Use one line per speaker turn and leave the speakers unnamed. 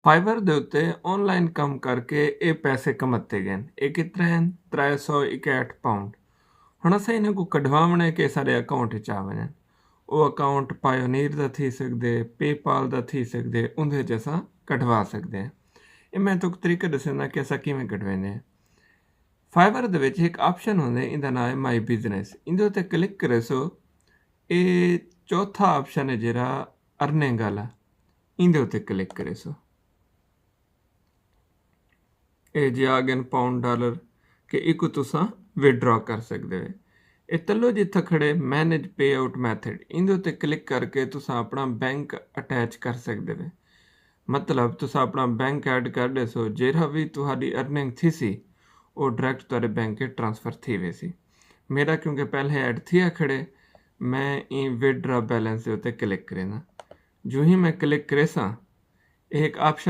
Fibre ਦੇ ਉੱਤੇ online ਕੰਮ ਕਰਕੇ ਇਹ ਪੈਸੇ ਕਮਾਤੇ ਗਏ ਨੇ। ਇਹ ਕਿਤਨੇ ਹਨ 361 ਪਾਉਂਡ। ਹੁਣ ਅਸੀਂ ਇਹਨਾਂ को ਕਢਵਾਉਣੇ ਕਿ ਸਾਡੇ ਅਕਾਊਂਟ ਵਿੱਚ ਆ ਵञनि। ਉਹ ਅਕਾਊਂਟ ਪਾਇਓਨੀਰ ਦਾ ਥी ਸਕਦੇ, ਪੇਪਾਲ ਦਾ थी ਸਕਦੇ, ਉਹਦੇ 'ਚ ਅਸਾਂ ਕਢਵਾ ਸਕਦੇ ਹਾਂ। ਇਹ ਮੈਂ ਤੁਹਾਨੂੰ ਤਰੀਕਾ ਦੱਸਣਾ ਕਿ ਅਸਾਂ ਕਿਵੇਂ ਕਢਵਾਉਂਦੇ ਹਾਂ। फाइवर ਦੇ ਵਿੱਚ ਇੱਕ ਆਪਸ਼ਨ ਹੁੰਦਾ, ਇਹਦਾ ਨਾਮ ਹੈ ਮਾਈ ਬਿਜ਼ਨਸ। ਇਹਦੇ ਉੱਤੇ ਕਲਿੱਕ ਕਰੇ ਸੋ ਇਹ ਚੌਥਾ ਆਪਸ਼ਨ ਹੈ ਜਿਹੜਾ ਅਰਨਿੰਗ ਵਾਲਾ, ਇਹਦੇ ਉੱਤੇ ਕਲਿੱਕ ਕਰੇ ਸੋ ਇਹ ਜੇ ਆ ਗਏ ਪਾਉਂਡ ਡਾਲਰ ਕਿ ਇੱਕ ਤੁਸਾਂ ਵਿਡਰਾ ਕਰ ਸਕਦੇ ਹੋ। ਇਹ ਤੱਲੋ ਜਿੱਥੇ ਖੜੇ ਮੈਨੇਜ ਪੇ ਆਊਟ ਮੈਥਡ, ਇਹਦੇ ਉੱਤੇ ਕਲਿੱਕ ਕਰਕੇ ਤੁਸਾਂ ਆਪਣਾ ਬੈਂਕ ਅਟੈਚ ਕਰ ਸਕਦੇ ਹੋ। ਮਤਲਬ ਤੁਸਾਂ ਆਪਣਾ ਬੈਂਕ ਐਡ ਕਰ ਦੇ ਸੋ ਜਿਹੜਾ ਵੀ ਤੁਹਾਡੀ ਅਰਨਿੰਗ ਥੀ ਸੀ ਉਹ डायरेक्ट ਤੁਹਾਡੇ ਬੈਂਕ 'ਚ ट्रांसफ़र थी वैसी। मेरा क्योंकि पहले ऐड थिया खड़े, मैं विदड्रॉ बैलेंस के उत्ते क्लिक करेना। जो ही मैं क्लिक करे सा एक ऑप्शन